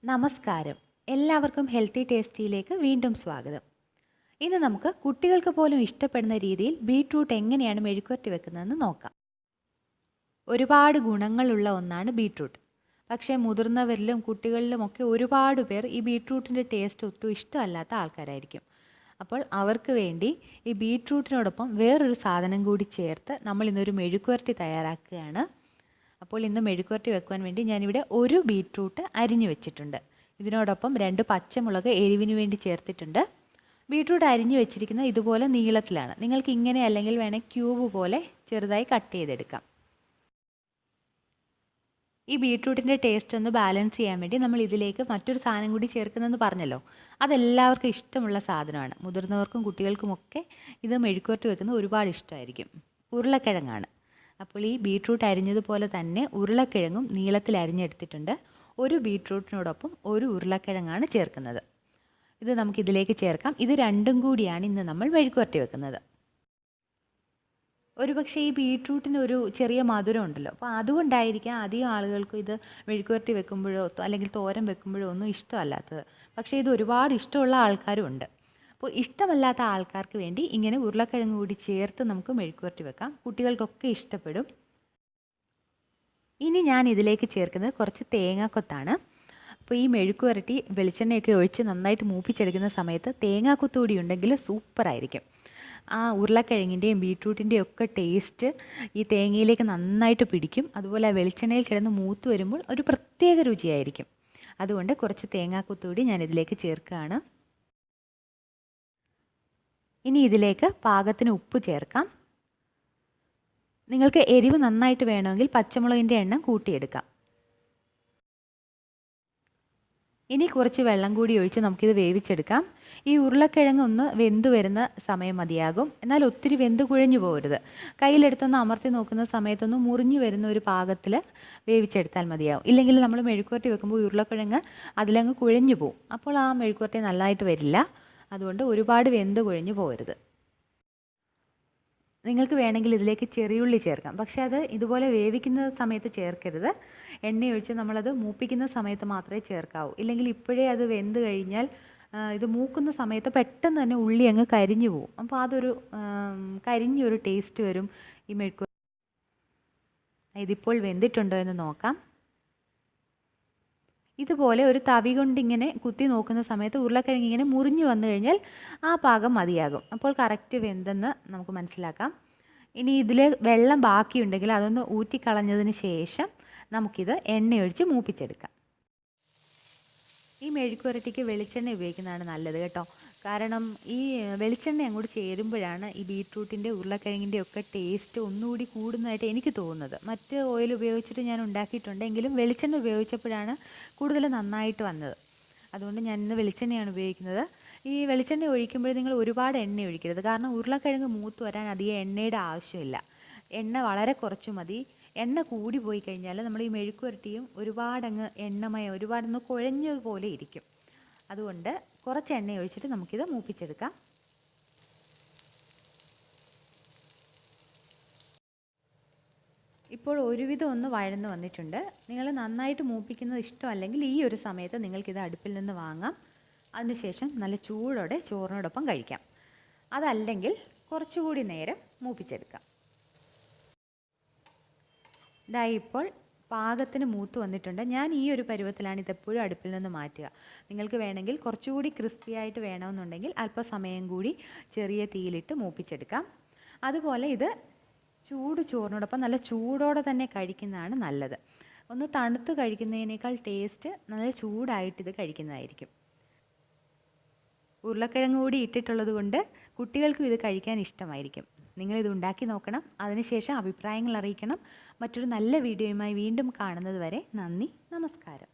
നമസ്കാരം. എല്ലാവർക്കും ഹെൽത്തി ടേസ്റ്റിയിലേക്ക് വീണ്ടും സ്വാഗതം. ഇന്ന് നമുക്ക് കുട്ടികൾക്ക് പോലും ഇഷ്ടപ്പെടുന്ന രീതിയിൽ ബീട്രൂട്ട് എങ്ങനെയാണ് മെഴുക്കുവരട്ടി വെക്കുന്നതെന്ന് നോക്കാം. ഒരുപാട് ഗുണങ്ങളുള്ള ഒന്നാണ് ബീട്രൂട്ട്. പക്ഷേ മുതിർന്നവരിലും കുട്ടികളിലുമൊക്കെ ഒരുപാട് പേർ ഈ ബീട്രൂട്ടിൻ്റെ ടേസ്റ്റ് ഒട്ടും ഇഷ്ടമല്ലാത്ത ആൾക്കാരായിരിക്കും. അപ്പോൾ അവർക്ക് വേണ്ടി ഈ ബീട്രൂട്ടിനോടൊപ്പം വേറൊരു സാധനം കൂടി ചേർത്ത് നമ്മൾ ഇന്നൊരു മെഴുക്കുവരട്ടി തയ്യാറാക്കുകയാണ്. അപ്പോൾ ഇന്ന് മെഴുക്കുവരട്ടി വെക്കുവാൻ വേണ്ടി ഞാനിവിടെ ഒരു ബീട്രൂട്ട് അരിഞ്ഞു വെച്ചിട്ടുണ്ട്. ഇതിനോടൊപ്പം 2 പച്ചമുളക് എരിവിന് വേണ്ടി ചേർത്തിട്ടുണ്ട്. ബീട്രൂട്ട് അരിഞ്ഞു വെച്ചിരിക്കുന്നത് ഇതുപോലെ നീളത്തിലാണ്. നിങ്ങൾക്ക് ഇങ്ങനെ അല്ലെങ്കിൽ വേണേൽ ക്യൂബ് പോലെ ചെറുതായി കട്ട് ചെയ്തെടുക്കാം. ഈ ബീട്രൂട്ടിൻ്റെ ടേസ്റ്റ് ഒന്ന് ബാലൻസ് ചെയ്യാൻ വേണ്ടി നമ്മൾ ഇതിലേക്ക് മറ്റൊരു സാധനം കൂടി ചേർക്കുന്നതെന്ന് പറഞ്ഞല്ലോ. അതെല്ലാവർക്കും ഇഷ്ടമുള്ള സാധനമാണ്. മുതിർന്നവർക്കും കുട്ടികൾക്കുമൊക്കെ ഇത് മെഴുക്കുവരട്ടി വെക്കുന്നത് ഒരുപാട് ഇഷ്ടമായിരിക്കും. ഉരുളക്കിഴങ്ങാണ്. അപ്പോൾ ഈ ബീട്രൂട്ട് അരിഞ്ഞതുപോലെ തന്നെ ഉരുളക്കിഴങ്ങും നീളത്തിൽ അരിഞ്ഞെടുത്തിട്ടുണ്ട്. ഒരു ബീട്രൂട്ടിനോടൊപ്പം ഒരു ഉരുളക്കിഴങ്ങാണ് ചേർക്കുന്നത്. ഇത് നമുക്കിതിലേക്ക് ചേർക്കാം. ഇത് രണ്ടും കൂടിയാണ് ഇന്ന് നമ്മൾ മെഴുക്കുവരട്ടി വെക്കുന്നത്. ഒരുപക്ഷേ ഈ ബീട്രൂട്ടിന് ഒരു ചെറിയ മധുരം ഉണ്ടല്ലോ, അപ്പോൾ അതുകൊണ്ടായിരിക്കാം അധികം ആളുകൾക്കും ഇത് മെഴുക്കുവരട്ടി വെക്കുമ്പോഴോ അല്ലെങ്കിൽ തോരൻ വെക്കുമ്പോഴോ ഒന്നും ഇഷ്ടമല്ലാത്തത്. പക്ഷേ ഇത് ഒരുപാട് ഇഷ്ടമുള്ള ആൾക്കാരും ഉണ്ട്. അപ്പോൾ ഇഷ്ടമല്ലാത്ത ആൾക്കാർക്ക് വേണ്ടി ഇങ്ങനെ ഉരുളക്കിഴങ്ങ് കൂടി ചേർത്ത് നമുക്ക് മെഴുക്കുവരട്ടി വെക്കാം. കുട്ടികൾക്കൊക്കെ ഇഷ്ടപ്പെടും. ഇനി ഞാൻ ഇതിലേക്ക് ചേർക്കുന്നത് കുറച്ച് തേങ്ങാക്കൊത്താണ്. അപ്പോൾ ഈ മെഴുക്കുവരട്ടി വെളിച്ചെണ്ണയൊക്കെ ഒഴിച്ച് നന്നായിട്ട് മൂപ്പിച്ചെടുക്കുന്ന സമയത്ത് തേങ്ങാക്കൊത്ത് കൂടി ഉണ്ടെങ്കിൽ സൂപ്പറായിരിക്കും. ആ ഉരുളക്കിഴങ്ങിൻ്റെയും ബീട്രൂട്ടിൻ്റെയും ഒക്കെ ടേസ്റ്റ് ഈ തേങ്ങയിലേക്ക് നന്നായിട്ട് പിടിക്കും. അതുപോലെ വെളിച്ചെണ്ണയിൽ കിടന്ന് മൂത്ത് വരുമ്പോൾ ഒരു പ്രത്യേക രുചിയായിരിക്കും. അതുകൊണ്ട് കുറച്ച് തേങ്ങാക്കൊത്ത് കൂടി ഞാൻ ഇതിലേക്ക് ചേർക്കുകയാണ്. ഇനി ഇതിലേക്ക് പാകത്തിന് ഉപ്പ് ചേർക്കാം. നിങ്ങൾക്ക് എരിവ് നന്നായിട്ട് വേണമെങ്കിൽ പച്ചമുളകിൻ്റെ എണ്ണം കൂട്ടിയെടുക്കാം. ഇനി കുറച്ച് വെള്ളം കൂടി ഒഴിച്ച് നമുക്കിത് വേവിച്ചെടുക്കാം. ഈ ഉരുളക്കിഴങ്ങ് ഒന്ന് വെന്ത് വരുന്ന സമയം മതിയാകും. എന്നാൽ ഒത്തിരി വെന്ത് കുഴഞ്ഞു പോകരുത്. കയ്യിലെടുത്തൊന്ന് അമർത്തി നോക്കുന്ന സമയത്തൊന്ന് മുറിഞ്ഞു വരുന്ന ഒരു പാകത്തിൽ വേവിച്ചെടുത്താൽ മതിയാവും. ഇല്ലെങ്കിൽ നമ്മൾ മെഴുക്കുവരട്ടി വെക്കുമ്പോൾ ഉരുളക്കിഴങ്ങ് അതിലങ്ങ് കുഴഞ്ഞു പോവും. അപ്പോൾ ആ മെഴുക്കുവരട്ടി നല്ലതായിട്ട് വരില്ല. അതുകൊണ്ട് ഒരുപാട് വെന്ത് കുഴഞ്ഞു പോകരുത്. നിങ്ങൾക്ക് വേണമെങ്കിൽ ഇതിലേക്ക് ചെറിയുള്ളി ചേർക്കാം. പക്ഷേ അത് ഇതുപോലെ വേവിക്കുന്ന സമയത്ത് ചേർക്കരുത്. എണ്ണയൊഴിച്ച് നമ്മളത് മൂപ്പിക്കുന്ന സമയത്ത് മാത്രമേ ചേർക്കാവൂ. ഇല്ലെങ്കിൽ ഇപ്പോഴേ അത് വെന്ത് കഴിഞ്ഞാൽ ഇത് മൂക്കുന്ന സമയത്ത് പെട്ടെന്ന് തന്നെ ഉള്ളി അങ്ങ് കരിഞ്ഞു പോവും. അപ്പോൾ അതൊരു കരിഞ്ഞൊരു ടേസ്റ്റ് വരും ഈ മെഴുക്ക്. ഇതിപ്പോൾ വെന്തിട്ടുണ്ടോ എന്ന് നോക്കാം. ഇതുപോലെ ഒരു തവി കൊണ്ടിങ്ങനെ കുത്തി നോക്കുന്ന സമയത്ത് ഉരുളക്കിഴങ്ങ് ഇങ്ങനെ മുറിഞ്ഞു വന്നു കഴിഞ്ഞാൽ ആ പാകം മതിയാകും. അപ്പോൾ കറക്റ്റ് വെന്തെന്ന് നമുക്ക് മനസ്സിലാക്കാം. ഇനി ഇതിൽ വെള്ളം ബാക്കിയുണ്ടെങ്കിൽ അതൊന്ന് ഊറ്റിക്കളഞ്ഞതിന് ശേഷം നമുക്കിത് എണ്ണയൊഴിച്ച് മൂപ്പിച്ചെടുക്കാം. ഈ മെഴുക്കുവരട്ടിക്ക് വെളിച്ചെണ്ണ ഉപയോഗിക്കുന്നതാണ് നല്ലത് കേട്ടോ. കാരണം ഈ വെളിച്ചെണ്ണ അങ്ങോട്ട് ചേരുമ്പോഴാണ് ഈ ബീട്രൂട്ടിൻ്റെ ഉരുളക്കിഴങ്ങിൻ്റെ ഒക്കെ ടേസ്റ്റ് ഒന്നുകൂടി കൂടുന്നതായിട്ട് എനിക്ക് തോന്നുന്നത്. മറ്റ് ഓയിൽ ഉപയോഗിച്ചിട്ട് ഞാൻ ഉണ്ടാക്കിയിട്ടുണ്ടെങ്കിലും വെളിച്ചെണ്ണ ഉപയോഗിച്ചപ്പോഴാണ് കൂടുതൽ നന്നായിട്ട് വന്നത്. അതുകൊണ്ട് ഞാൻ ഇന്ന് വെളിച്ചെണ്ണയാണ് ഉപയോഗിക്കുന്നത്. ഈ വെളിച്ചെണ്ണ ഒഴിക്കുമ്പോൾ നിങ്ങൾ ഒരുപാട് എണ്ണ ഒഴിക്കരുത്. കാരണം ഉരുളക്കിഴങ്ങ് മൂത്ത് വരാൻ അധികം എണ്ണയുടെ ആവശ്യമില്ല. എണ്ണ വളരെ കുറച്ച് മതി. എണ്ണ കൂടി പോയി കഴിഞ്ഞാൽ നമ്മൾ ഈ മെഴുക്കുവരട്ടിയും ഒരുപാടങ്ങ് എണ്ണമയം ഒരുപാടൊന്ന് കുഴഞ്ഞതുപോലെ ഇരിക്കും. അതുകൊണ്ട് കുറച്ച് എണ്ണ ഒഴിച്ചിട്ട് നമുക്കിത് മൂപ്പിച്ചെടുക്കാം. ഇപ്പോൾ ഒരുവിധം ഒന്ന് വഴന്ന് വന്നിട്ടുണ്ട്. നിങ്ങൾ നന്നായിട്ട് മൂപ്പിക്കുന്നത് ഇഷ്ടമല്ലെങ്കിൽ ഈ ഒരു സമയത്ത് നിങ്ങൾക്കിത് അടുപ്പിൽ നിന്ന് വാങ്ങാം. അതിനുശേഷം നല്ല ചൂടോടെ ചോറിനോടൊപ്പം കഴിക്കാം. അതല്ലെങ്കിൽ കുറച്ചുകൂടി നേരം മൂപ്പിച്ചെടുക്കാം. ഇതായി ഇപ്പോൾ പാകത്തിന് മൂത്ത് വന്നിട്ടുണ്ട്. ഞാൻ ഈ ഒരു പരുവത്തിലാണ് ഇതെപ്പോഴും അടുപ്പിൽ നിന്ന് മാറ്റുക. നിങ്ങൾക്ക് വേണമെങ്കിൽ കുറച്ചുകൂടി ക്രിസ്പി ആയിട്ട് വേണമെന്നുണ്ടെങ്കിൽ അല്പസമയം കൂടി ചെറിയ തീയിലിട്ട് മൂപ്പിച്ചെടുക്കാം. അതുപോലെ ഇത് ചൂട് ചോറിനോടൊപ്പം നല്ല ചൂടോടെ തന്നെ കഴിക്കുന്നതാണ് നല്ലത്. ഒന്ന് തണുത്ത് കഴിക്കുന്നതിനേക്കാൾ ടേസ്റ്റ് നല്ല ചൂടായിട്ട് ഇത് കഴിക്കുന്നതായിരിക്കും. ഉരുളക്കിഴങ്ങ് കൂടി ഇട്ടിട്ടുള്ളത് കൊണ്ട് കുട്ടികൾക്കും ഇത് കഴിക്കാൻ ഇഷ്ടമായിരിക്കും. നിങ്ങളിത് ഉണ്ടാക്കി നോക്കണം. അതിനുശേഷം അഭിപ്രായങ്ങൾ അറിയിക്കണം. മറ്റൊരു നല്ല വീഡിയോയുമായി വീണ്ടും കാണുന്നത് വരെ നന്ദി, നമസ്കാരം.